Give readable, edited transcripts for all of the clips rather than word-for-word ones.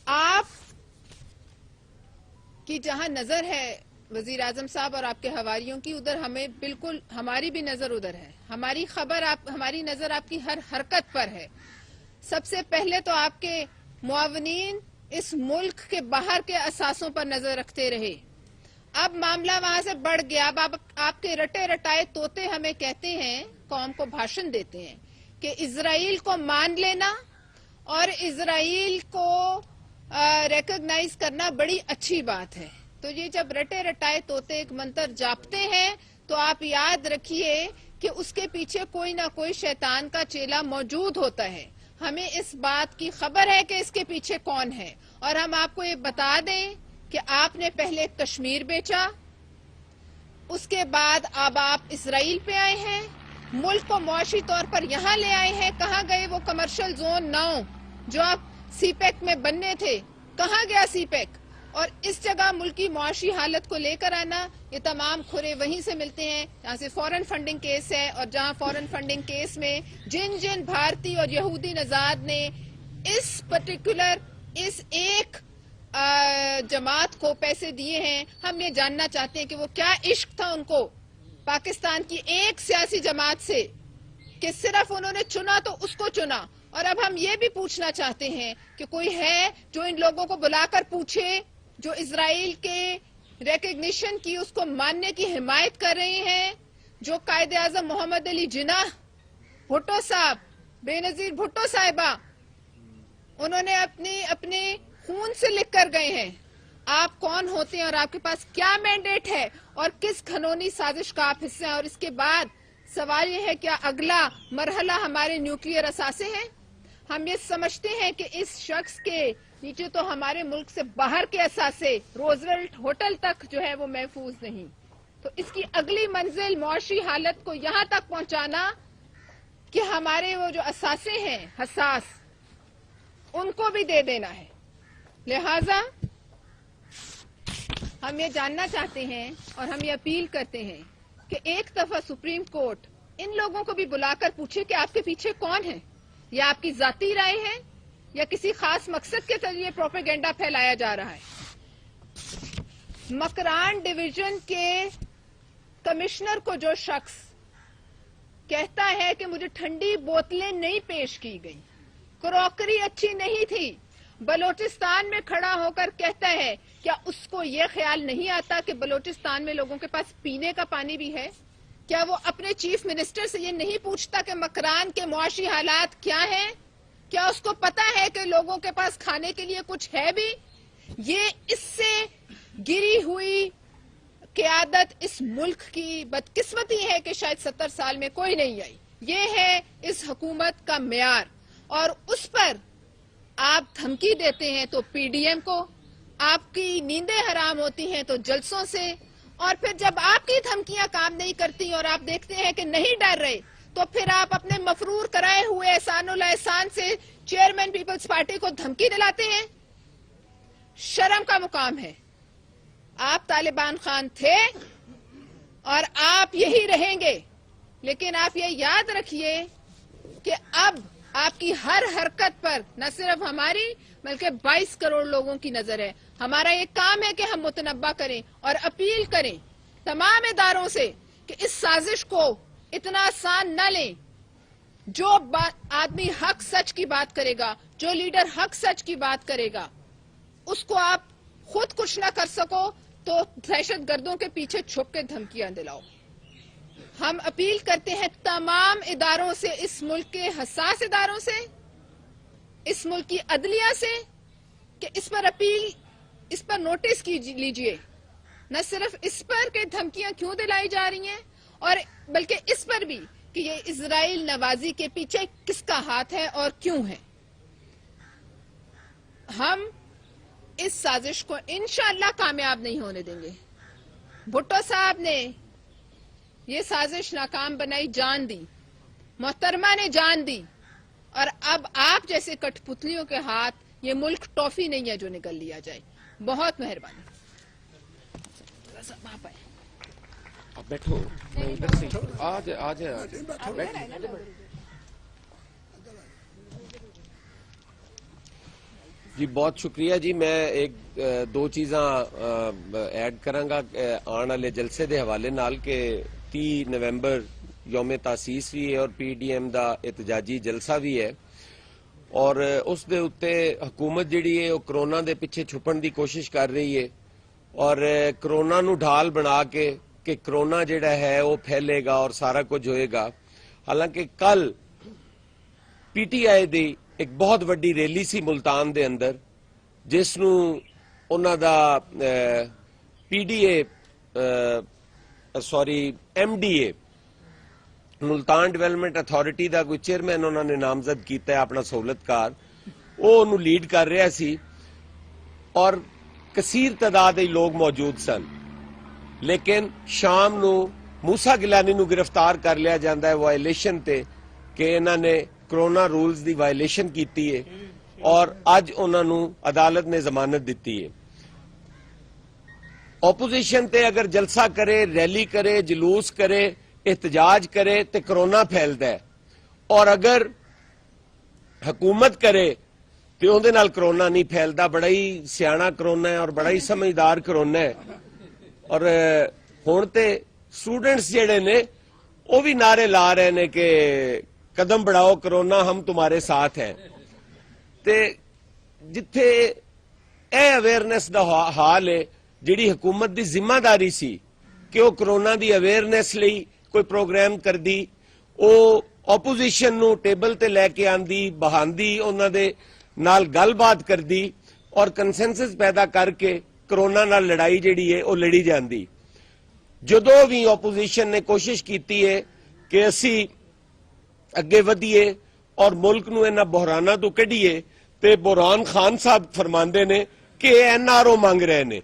آپ کی جہاں نظر ہے وزیر اعظم صاحب اور آپ کے حواریوں کی، ادھر ہمیں بالکل ہماری بھی نظر ادھر ہے. ہماری نظر آپ کی ہر حرکت پر ہے. سب سے پہلے تو آپ کے معاونین اس ملک کے باہر کے اثاثوں پر نظر رکھتے رہے. اب معاملہ وہاں سے بڑھ گیا. اب آپ کے رٹے رٹائے طوطے ہمیں کہتے ہیں، قوم کو بھاشن دیتے ہیں کہ اسرائیل کو مان لینا اور اسرائیل کو ریکگنائز کرنا بڑی اچھی بات ہے. تو یہ جب رٹے رٹائے طوطے ایک منتر جاپتے ہیں تو آپ یاد رکھیے کہ اس کے پیچھے کوئی نہ کوئی شیطان کا چیلا موجود ہوتا ہے. ہمیں اس بات کی خبر ہے کہ اس کے پیچھے کون ہے، اور ہم آپ کو یہ بتا دیں کہ آپ نے پہلے کشمیر بیچا، اس کے بعد اب آپ اسرائیل پہ آئے ہیں، ملک کو معاشی طور پر یہاں لے آئے ہیں. کہاں گئے وہ کمرشل زون 9 جو آپ سی پیک میں بننے تھے؟ کہاں گیا سی پیک؟ اور اس جگہ ملکی معاشی حالت کو لے کر آنا، یہ تمام کھرے وہیں سے ملتے ہیں جہاں سے فورن فنڈنگ کیس ہے، اور جہاں فورن فنڈنگ کیس میں جن بھارتی اور یہودی نژاد نے اس پرٹیکولر اس ایک جماعت کو پیسے دیے ہیں، ہم یہ جاننا چاہتے ہیں کہ وہ کیا عشق تھا ان کو پاکستان کی ایک سیاسی جماعت سے کہ صرف انہوں نے چنا تو اس کو چنا. اور اب ہم یہ بھی پوچھنا چاہتے ہیں کہ کوئی ہے جو ان لوگوں کو بلا کر پوچھے جو اسرائیل کے ریکگنیشن کی، اس کو ماننے کی حمایت کر رہے ہیں، جو قائد اعظم محمد علی جناح، بھٹو صاحب، بے نظیر بھٹو صاحبہ، انہوں نے اپنے خون سے لکھ کر گئے ہیں آپ کون ہوتے ہیں اور آپ کے پاس کیا مینڈیٹ ہے اور کس گھنونی سازش کا آپ حصے ہیں. اور اس کے بعد سوال یہ ہے کیا اگلا مرحلہ ہمارے نیوکلیئر اثاثے ہیں؟ ہم یہ سمجھتے ہیں کہ اس شخص کے نیچے تو ہمارے ملک سے باہر کے اثاثے روزویلٹ ہوٹل تک جو ہے وہ محفوظ نہیں. تو اس کی اگلی منزل معاشی حالت کو یہاں تک پہنچانا کہ ہمارے وہ جو اثاثے ہیں حساس، ان کو بھی دے دینا ہے. لہذا ہم یہ جاننا چاہتے ہیں اور ہم یہ اپیل کرتے ہیں کہ ایک دفعہ سپریم کورٹ ان لوگوں کو بھی بلا کر پوچھے کہ آپ کے پیچھے کون ہے، یا آپ کی ذاتی رائے ہے یا کسی خاص مقصد کے ذریعے پروپیگنڈا پھیلایا جا رہا ہے. مکران ڈویژن کے کمشنر کو جو شخص کہتا ہے کہ مجھے ٹھنڈی بوتلیں نہیں پیش کی گئی، کراکری اچھی نہیں تھی، بلوچستان میں کھڑا ہو کر کہتا ہے، کیا اس کو یہ خیال نہیں آتا کہ بلوچستان میں لوگوں کے پاس پینے کا پانی بھی ہے؟ کیا وہ اپنے چیف منسٹر سے یہ نہیں پوچھتا کہ مکران کے معاشی حالات کیا ہیں؟ کیا اس کو پتا ہے کہ لوگوں کے پاس کھانے کے لیے کچھ ہے بھی؟ یہ اس سے گری ہوئی قیادت اس ملک کی بدقسمتی ہے کہ شاید 70 سال میں کوئی نہیں آئی. یہ ہے اس حکومت کا معیار، اور اس پر آپ دھمکی دیتے ہیں تو پی ڈی ایم کو، آپ کی نیندیں حرام ہوتی ہیں تو جلسوں سے، اور پھر جب آپ کی دھمکیاں کام نہیں کرتی اور آپ دیکھتے ہیں کہ نہیں ڈر رہے تو پھر آپ اپنے مفرور کرائے ہوئے احسان اللہ احسان سے چیئرمین پیپلز پارٹی کو دھمکی دلاتے ہیں. شرم کا مقام ہے. آپ طالبان خان تھے اور آپ یہی رہیں گے، لیکن آپ یہ یاد رکھیے کہ اب آپ کی ہر حرکت پر نہ صرف ہماری بلکہ 22 کروڑ لوگوں کی نظر ہے. ہمارا یہ کام ہے کہ ہم متنبہ کریں اور اپیل کریں تمام اداروں سے کہ اس سازش کو اتنا آسان نہ لیں. جو آدمی حق سچ کی بات کرے گا، جو لیڈر حق سچ کی بات کرے گا، اس کو آپ خود کچھ نہ کر سکو تو دہشت گردوں کے پیچھے چھپ کے دھمکیاں دلاؤ. ہم اپیل کرتے ہیں تمام اداروں سے، اس ملک کے حساس اداروں سے، اس ملک کی عدلیہ سے، کہ اس پر نوٹس لیجئے. نہ صرف اس پر کہ دھمکیاں کیوں دلائی جا رہی ہیں، اور بلکہ اس پر بھی کہ یہ اسرائیل نوازی کے پیچھے کس کا ہاتھ ہے اور کیوں ہے. ہم اس سازش کو انشاءاللہ کامیاب نہیں ہونے دیں گے. بھٹو صاحب نے یہ سازش ناکام بنائی، جان دی، محترمہ نے جان دی، اور اب آپ جیسے کٹ پتلیوں کے ہاتھ یہ ملک ٹافی نہیں ہے جو نکل لیا جائے. بہت مہربانی. بیٹھو آج جی بہت شکریہ جی. میں ایک دو چیزاں ایڈ کراں گا آن والے جلسے دے حوالے نال کہ 30 نومبر یوم تاسیس بھی ہے اور پی ڈی ایم دا احتجاجی جلسہ بھی ہے اور اس دے اتے حکومت جڑی ہے وہ کرونا دے پیچھے چھپن دی کوشش کر رہی ہے اور کرونا نو ڈھال بنا کے کہ کرونا جڑا ہے وہ پھیلے گا اور سارا کچھ ہوئے گا. حالانکہ کل پی ٹی آئی دی ایک بہت وڈی ریلی سی ملتان دے اندر جس نو انہاں دا P D A M D A Multan development authority دا کوئی چیئرمین انہوں نے نامزد کیتا ہے اپنا سہولتکار, وہ انہوں لیڈ کر رہا سی اور کثیر تعداد لوگ موجود سن. لیکن شام نو موسیٰ گیلانی نو گرفتار کر لیا جاندہ ہے وائلیشن تے کہ انہوں نے کرونا رولز دی وائلیشن کیتی ہے اور اج انہوں نے عدالت نے ضمانت دیتی ہے. اپوزیشن تے اگر جلسہ کرے, ریلی کرے, جلوس کرے, احتجاج کرے تے کرونا پھیلتا ہے اور اگر حکومت کرے تو اندے نال کرونا نہیں پھیلتا. بڑا ہی سیانا کرونا ہے اور بڑا ہی سمجھدار کرونا ہے. اور ہون تے سٹوڈنٹس جڑے نے وہ بھی نعرے لا رہے ہیں کہ قدم بڑھاؤ کرونا ہم تمہارے ساتھ ہیں. تے جتھے اے اویئرنیس دا حال ہے جڑی حکومت دی ذمہ داری سی کہ وہ کرونا دی اویئرنیس لئی کوئی پروگرام کر دی, وہ اپوزیشن نو ٹیبل تے لے کے آندی, بہاندی, انہاں دے نال گل بات کر دی اور کنسنسس پیدا کر کے کرونا نال لڑائی جڑی ہے وہ لڑی جاندی. جدو بھی اپوزیشن نے کوشش کیتی ہے کہ اسی اگے ودیے اور ملک نو انہاں بحراناں تو کڈیے تے بحران خان صاحب فرماندے نے کہ این آر او مانگ رہے نے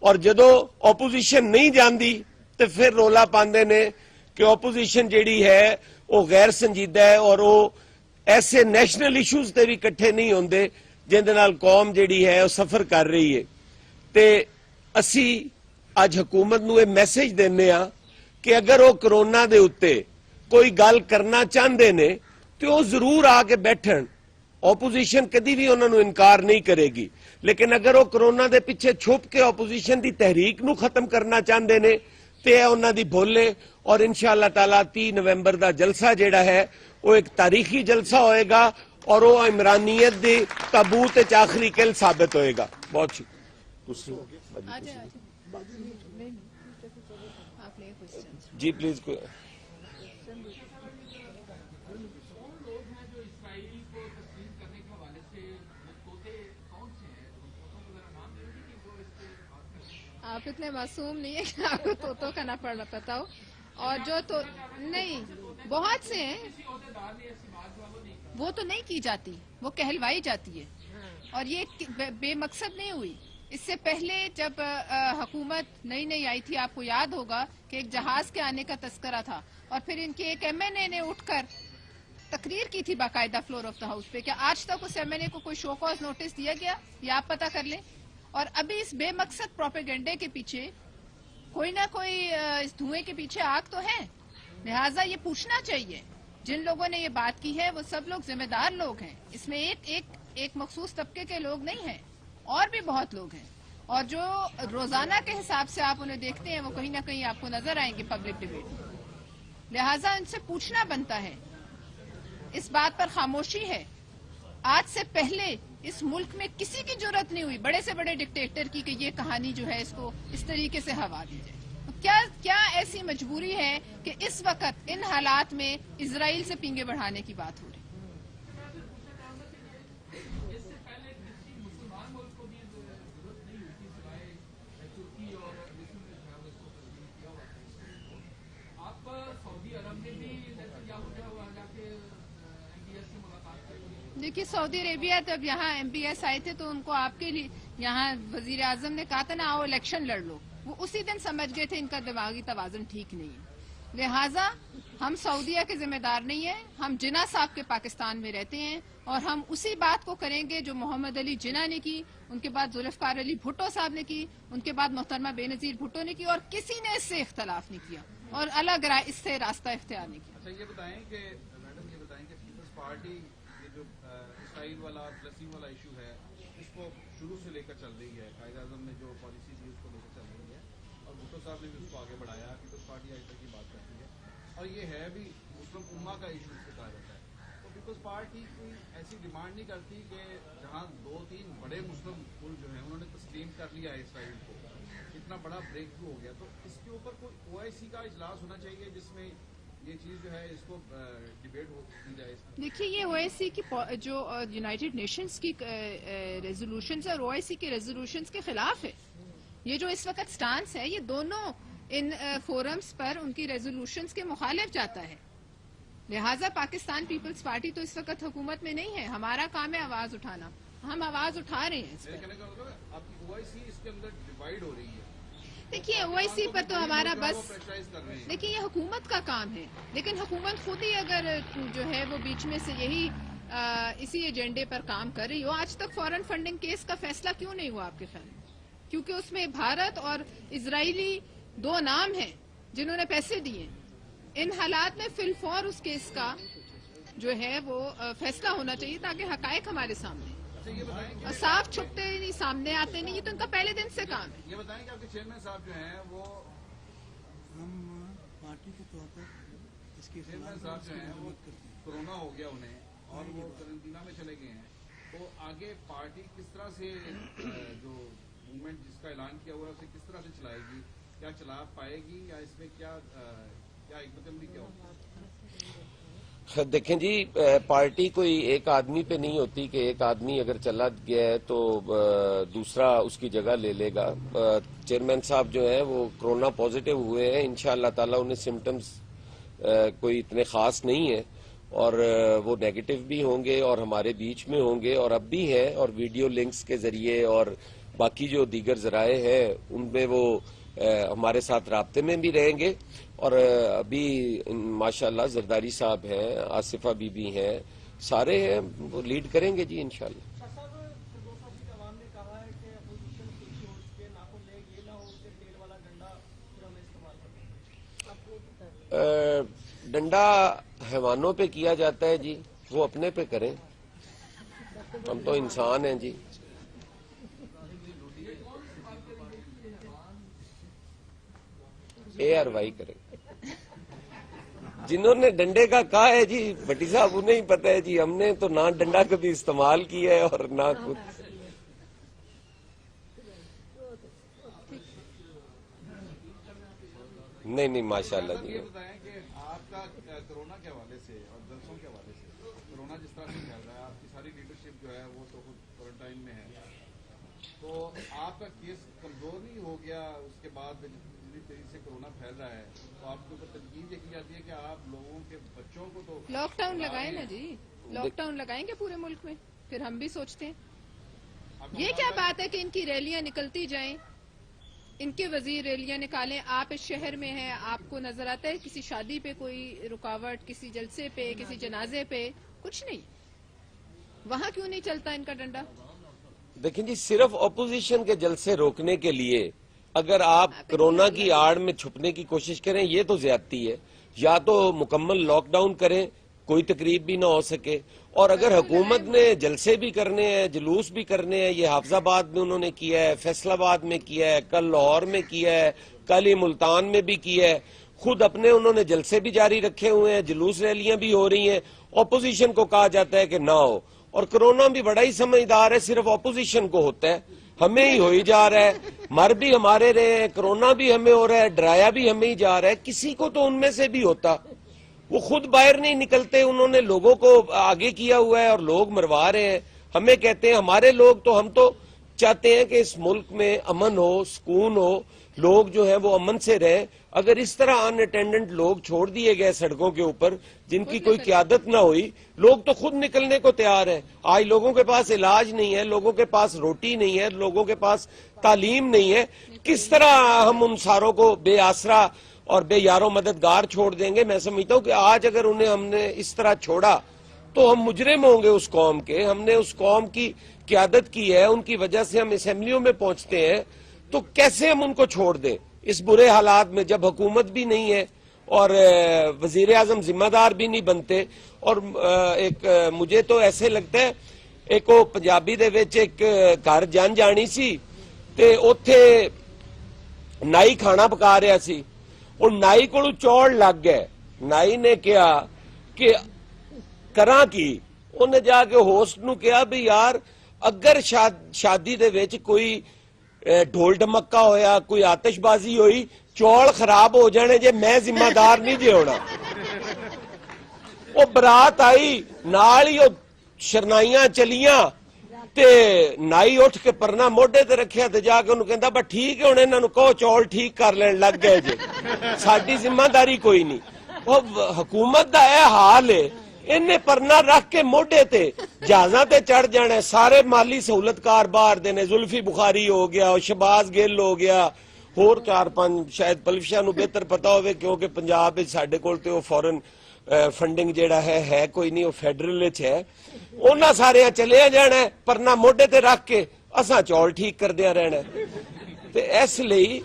اور جدو اپوزیشن نہیں جاندی تے پھر رولا پاندے نے کہ اپوزیشن جیڑی ہے وہ غیر سنجیدہ ہے اور وہ ایسے نیشنل ایشوز تے بھی کٹھے نہیں ہوندے جن دے نال قوم جیڑی ہے وہ سفر کر رہی ہے. تے اسی اج حکومت نو یہ میسج دینے ہاں کہ اگر وہ کرونا دے اتے کوئی گل کرنا چاہندے نے تو وہ ضرور آ کے بیٹھن, اپوزیشن کدی بھی انہوں نے انکار نہیں کرے گی. لیکن اگر وہ کرونا دے پیچھے چھپ کے اپوزیشن دی تحریک نو ختم کرنا چاہندے نے تے انہاں دی بھولے اور انشاءاللہ تعالی 30 نومبر دا جلسہ جیڑا ہے وہ ایک تاریخی جلسہ ہوئے گا اور وہ عمرانیت دی تابوت وچ آخری کل ثابت ہوئے گا. بہت شکریہ. جی پلیز. آپ اتنے معصوم نہیں ہے کہ آپ کو طوطوں کا نہ پتا ہو, اور جو تو نہیں بہت سے ہیں وہ تو نہیں کی جاتی, وہ کہلوائی جاتی ہے اور یہ بے مقصد نہیں ہوئی. اس سے پہلے جب حکومت نئی آئی تھی آپ کو یاد ہوگا کہ ایک جہاز کے آنے کا تذکرہ تھا اور پھر ان کے ایک ایم این اے نے اٹھ کر تقریر کی تھی باقاعدہ فلور آف دا ہاؤس پہ. کیا آج تک اس ایم این اے کو کوئی شو کاز نوٹس دیا گیا؟ یا آپ پتہ کر لیں. اور ابھی اس بے مقصد پروپیگنڈے کے پیچھے کوئی نہ کوئی اس دھوئیں کے پیچھے آگ تو ہے. لہٰذا یہ پوچھنا چاہیے جن لوگوں نے یہ بات کی ہے وہ سب لوگ ذمہ دار لوگ ہیں, اس میں ایک مخصوص طبقے کے لوگ نہیں ہیں, اور بھی بہت لوگ ہیں. اور جو روزانہ کے حساب سے آپ انہیں دیکھتے ہیں وہ کہیں نہ کہیں آپ کو نظر آئیں گے پبلک ڈیبیٹ میں. لہٰذا ان سے پوچھنا بنتا ہے. اس بات پر خاموشی ہے. آج سے پہلے اس ملک میں کسی کی جرت نہیں ہوئی بڑے سے بڑے ڈکٹیٹر کی کہ یہ کہانی جو ہے اس کو اس طریقے سے ہوا دی جائے. کیا ایسی مجبوری ہے کہ اس وقت ان حالات میں اسرائیل سے پینگے بڑھانے کی بات ہو رہی؟ دیکھیے سعودی عربیہ جب یہاں ایم بی ایس آئے تھے تو ان کو آپ کے لیے یہاں وزیر اعظم نے کہا تھا نا آؤ الیکشن لڑ لو, وہ اسی دن سمجھ گئے تھے ان کا دماغی توازن ٹھیک نہیں ہے. لہٰذا ہم سعودیہ کے ذمہ دار نہیں ہیں, ہم جناح صاحب کے پاکستان میں رہتے ہیں اور ہم اسی بات کو کریں گے جو محمد علی جناح نے کی, ان کے بعد ذوالفقار علی بھٹو صاحب نے کی, ان کے بعد محترمہ بے نظیر بھٹو نے کی, اور کسی نے اس سے اختلاف نہیں کیا اور الگ رائے اس سے راستہ اختیار نہیں کیا. اچھا یہ بتائیں کہ میڈم یہ بتائیں کہ پیپلز پارٹی یہ جو اسرائیل والا فلسطین والا ایشو ہے اس شروع سے لے کر چل رہی ہے، قائد اعظم نے جو پالیسی دی اس کو لے کر چل رہی ہے، اور بھٹو صاحب نے بھی اس کو آگے بڑھایا، پیپلز پارٹی آج تک کی بات کرتی ہے، اور یہ ہے بھی مسلم امہ کا ایشو اس سے کہا جاتا ہے۔ تو پیپلز پارٹی کوئی ایسی ڈیمانڈ نہیں کرتی کہ جہاں 2-3 بڑے مسلم ملک جو ہیں انہوں نے تسلیم کر لیا ہے اسرائیل کو، اتنا بڑا بریک تھرو ہو گیا، تو اس کے اوپر کوئی OIC کا اجلاس ہونا چاہیے جس میں یہ چیز جو ہے اس کو ڈیبیٹ کی جائے۔ دیکھیے یہ OIC کی جو یونائٹڈ نیشنز کی ریزولوشنز اور OIC کے ریزولوشنز کے خلاف ہے۔ یہ جو اس وقت سٹانس ہے یہ دونوں ان فورمز پر ان کی ریزولوشنز کے مخالف جاتا ہے، لہٰذا پاکستان پیپلز پارٹی تو اس وقت حکومت میں نہیں ہے، ہمارا کام ہے آواز اٹھانا، ہم آواز اٹھا رہے ہیں اس میرے پر۔ کہنے کا مطلب ہے آپ کی OIC اس کے اندر ڈیوائڈ ہو رہی ہے۔ دیکھیے OIC پر تو ہمارا بس پریشرائز کر رہے ہیں۔ دیکھیے یہ حکومت کا کام ہے، لیکن حکومت خود ہی اگر جو ہے وہ بیچ میں سے یہی اسی ایجنڈے پر کام کر رہی ہو، آج تک فورن فنڈنگ کیس کا فیصلہ کیوں نہیں ہوا آپ کے خیال میں؟ کیونکہ اس میں بھارت اور اسرائیلی 2 نام ہیں جنہوں نے پیسے دیے۔ ان حالات میں فی الفور اس کیس کا جو ہے وہ فیصلہ ہونا چاہیے تاکہ حقائق ہمارے سامنے اچھا یہ بتائیں کہ اور صاف چھپتے نہیں، سامنے آتے نہیں، یہ تو ان کا پہلے دن سے کام ہے۔ یہ بتائیں کہ آپ کے چیئرمین صاحب جو ہیں وہ ہم پارٹی کے طور پر اس کی چیئرمین صاحب جو ہیں وہ کورونا ہو گیا انہیں اور وہ قرنطینہ میں چلے گئے ہیں، تو آگے پارٹی کس طرح سے جو موومنٹ جس کا اعلان کیا ہوا ہے اسے کس طرح سے چلائے گی؟ کیا چلا پائے گی یا اس میں کیا حکمت عملی کیا ہوگی؟ دیکھیں جی، پارٹی کوئی ایک آدمی پہ نہیں ہوتی کہ ایک آدمی اگر چلا گیا ہے تو دوسرا اس کی جگہ لے لے گا۔ چیئرمین صاحب جو ہیں وہ کرونا پازیٹیو ہوئے ہیں، انشاءاللہ تعالی انہیں سمٹمز کوئی اتنے خاص نہیں ہیں اور وہ نیگیٹو بھی ہوں گے اور ہمارے بیچ میں ہوں گے اور اب بھی ہیں، اور ویڈیو لنکس کے ذریعے اور باقی جو دیگر ذرائع ہیں ان میں وہ ہمارے ساتھ رابطے میں بھی رہیں گے، اور ابھی ماشاءاللہ زرداری صاحب ہیں، آصفہ بی بی ہیں، سارے ہیں، وہ لیڈ کریں گے جی انشاءاللہ۔ ڈنڈا حیوانوں پہ کیا جاتا ہے جی، وہ اپنے پہ کریں، ہم تو انسان ہیں جی۔ ARY کریں جنہوں نے ڈنڈے کا کہا ہے جی بھٹی صاحب انہیں ہی پتہ ہے جی، ہم نے تو نہ ڈنڈا کبھی استعمال کیا ہے اور نہ کچھ۔ نہیں ماشاءاللہ جی۔ یہ بتائیں کہ آپ کا کرونا کے حوالے سے اور جلسوں کے حوالے سے، کرونا جس طرح سے پھیل رہا ہے، آپ کی ساری لیڈرشپ جو ہے وہ تو خود کوارنٹائن میں ہے، تو آپ کا کیس کمزور نہیں ہو گیا اس کے بعد جتنی تیزی سے کرونا پھیل رہا ہے؟ تو آپ کے اوپر تنقید یہ کی جاتی ہے کہ آپ لوگوں کے بچوں کو تو لاک ڈاؤن لگائیں نا جی، لاک ڈاؤن لگائیں گے پورے ملک میں، پھر ہم بھی سوچتے ہیں۔ یہ کیا بات ہے کہ ان کی ریلیاں نکلتی جائیں، ان کے وزیر ریلیاں نکالیں، آپ اس شہر میں ہیں، آپ کو نظر آتا ہے کسی شادی پہ کوئی رکاوٹ، کسی جلسے پہ، کسی جنازے پہ؟ کچھ نہیں، وہاں کیوں نہیں چلتا ان کا ڈنڈا؟ دیکھیں جی، صرف اپوزیشن کے جلسے روکنے کے لیے اگر آپ کرونا کی آڑ میں چھپنے کی کوشش کریں یہ تو زیادتی ہے۔ یا تو مکمل لاک ڈاؤن کریں، کوئی تقریب بھی نہ ہو سکے، اور اگر حکومت نے جلسے بھی کرنے ہیں، جلوس بھی کرنے ہیں، یہ حافظ آباد میں انہوں نے کیا ہے، فیصل آباد میں کیا ہے، کل لاہور میں کیا ہے، کل ہی ملتان میں بھی کیا ہے، خود اپنے انہوں نے جلسے بھی جاری رکھے ہوئے ہیں، جلوس ریلیاں بھی ہو رہی ہیں، اپوزیشن کو کہا جاتا ہے کہ نہ ہو، اور کرونا بھی بڑا ہی سمجھدار ہے، صرف اپوزیشن کو ہوتا ہے، ہمیں ہی ہوئی جا رہا ہے، مر بھی ہمارے رہے ہیں، کرونا بھی ہمیں ہو رہا ہے، ڈرایا بھی ہمیں ہی جا رہا ہے، کسی کو تو ان میں سے بھی ہوتا، وہ خود باہر نہیں نکلتے، انہوں نے لوگوں کو آگے کیا ہوا ہے اور لوگ مروا رہے ہیں، ہمیں کہتے ہیں ہمارے لوگ، تو ہم تو چاہتے ہیں کہ اس ملک میں امن ہو، سکون ہو، لوگ جو ہیں وہ امن سے رہیں۔ اگر اس طرح ان اٹینڈنٹ لوگ چھوڑ دیے گئے سڑکوں کے اوپر جن کی کوئی قیادت نہ ہوئی، لوگ تو خود نکلنے کو تیار ہیں۔ آج لوگوں کے پاس علاج نہیں ہے، لوگوں کے پاس روٹی نہیں ہے، لوگوں کے پاس تعلیم نہیں ہے، کس طرح ہم ان ساروں کو بے آسرا اور بے یارو مددگار چھوڑ دیں گے؟ میں سمجھتا ہوں کہ آج اگر انہیں ہم نے اس طرح چھوڑا تو ہم مجرم ہوں گے اس قوم کے، ہم نے اس قوم کی قیادت کی ہے، ان کی وجہ سے ہم اسمبلیوں میں پہنچتے ہیں، تو کیسے ہم ان کو چھوڑ دیں اس برے حالات میں جب حکومت بھی نہیں ہے اور وزیر اعظم ذمہ دار بھی نہیں بنتے؟ اور ایک مجھے تو ایسے لگتا ہے ਇੱਕ ਉਹ ਪੰਜਾਬੀ ਦੇ ਵਿੱਚ ਇੱਕ ਘਰ ਜਨ ਜਾਣੀ ਸੀ ਤੇ ਉੱਥੇ ਨਾਈ ਖਾਣਾ ਪਕਾ ਰਿਹਾ ਸੀ, ਉਹ ਨਾਈ ਕੋਲੋਂ ਚੌੜ ਲੱਗ ਗਏ। ਨਾਈ ਨੇ ਕਿਹਾ ਕਿ ਕਰਾਂ ਕੀ? ਉਹਨੇ ਜਾ ਕੇ ਹੋਸਟ ਨੂੰ ਕਿਹਾ ਵੀ ਯਾਰ ਅਗਰ ਸ਼ਾਦੀ ਦੇ ਵਿੱਚ ਕੋਈ ਢੋਲ ਢਮੱਕਾ ਹੋਇਆ, ਕੋਈ ਆਤਿਸ਼ਬਾਜ਼ੀ ਹੋਈ, ਚੌਲ ਖਰਾਬ ਹੋ ਜਾਣੇ ਜੇ, ਮੈਂ ਜ਼ਿੰਮੇਦਾਰ ਨਹੀਂ ਜੇ ਹੋਣਾ। ਉਹ ਬਰਾਤ ਆਈ, ਨਾਲ ਹੀ ਉਹ ਸ਼ਰਨਾਈਆਂ ਚਲੀਆਂ ਤੇ ਨਾਈ ਉੱਠ ਕੇ ਪਰਨਾ ਮੋਢੇ ਤੇ ਰੱਖਿਆ ਤੇ ਜਾ ਕੇ ਉਹਨੂੰ ਕਹਿੰਦਾ ਬਸ ਠੀਕ ਹੈ, ਹੁਣ ਇਹਨਾਂ ਨੂੰ ਕਹੋ ਚੌਲ ਠੀਕ ਕਰ ਲੈਣ ਲੱਗ ਗਏ ਜੇ, ਸਾਡੀ ਜ਼ਿੰਮੇਦਾਰੀ ਕੋਈ ਨਹੀਂ। ਉਹ ਹਕੂਮਤ ਦਾ ਇਹ ਹਾਲ ਹੈ, ਇਹਨੇ ਪਰਨਾ ਰੱਖ ਕੇ ਮੋਢੇ ਤੇ ਜਹਾਜ਼ਾਂ ਤੇ ਚੜ ਜਾਣਾ। ਸਾਰੇ ਮਾਲੀ ਸਹੂਲਤਕਾਰ ਬਾਹਰ ਦੇ ਨੇ, ਜ਼ੁਲਫੀ ਬੁਖਾਰੀ ਹੋ ਗਿਆ, ਸ਼ਬਾਜ਼ ਗਿੱਲ ਹੋ ਗਿਆ, ਹੋਰ 4-5 ਸ਼ਾਇਦ ਪਲਵਿਸ਼ਾ ਨੂੰ ਬਿਹਤਰ ਪਤਾ ਹੋਵੇ ਕਿਉਂਕਿ ਪੰਜਾਬ ਵਿੱਚ ਸਾਡੇ ਕੋਲ ਤੇ ਉਹ ਫੋਰਨ ਫੰਡਿੰਗ ਜਿਹੜਾ ਹੈ ਕੋਈ ਨਹੀਂ, ਉਹ ਫੈਡਰਲ ਵਿੱਚ ਹੈ। ਉਹਨਾਂ ਸਾਰਿਆਂ ਚਲਿਆ ਜਾਣਾ, ਪਰਨਾ ਮੋਢੇ ਤੇ ਰੱਖ ਕੇ ਅਸਾਂ ਚੌਲ ਠੀਕ ਕਰਦਿਆਂ ਰਹਿਣਾ। ਤੇ ਇਸ ਲਈ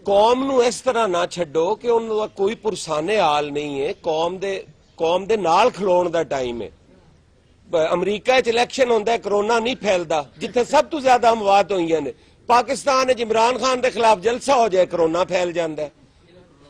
ਕੌਮ ਨੂੰ ਇਸ ਤਰ੍ਹਾਂ ਨਾ ਛੱਡੋ ਕਿ ਉਹਨਾਂ ਦਾ ਕੋਈ ਪੁਰਸਾਨੇ ਹਾਲ ਨਹੀਂ ਹੈ। ਕੌਮ ਦੇ ਨਾਲ ਖਲੋਣ ਦਾ ਟਾਈਮ ਹੈ। ਅਮਰੀਕਾ 'ਚ ਇਲੈਕਸ਼ਨ ਹੁੰਦਾ, ਕਰੋਨਾ ਨਹੀਂ ਫੈਲਦਾ, ਜਿੱਥੇ ਸਭ ਤੋਂ ਜ਼ਿਆਦਾ ਅਮਵਾਤ ਹੋਈਆਂ ਨੇ। ਪਾਕਿਸਤਾਨ 'ਚ ਇਮਰਾਨ ਖਾਨ ਦੇ ਖਿਲਾਫ ਜਲਸਾ ਹੋ ਜਾਏ, ਕਰੋਨਾ ਫੈਲ ਜਾਂਦਾ।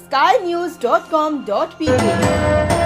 skynews.com.pk।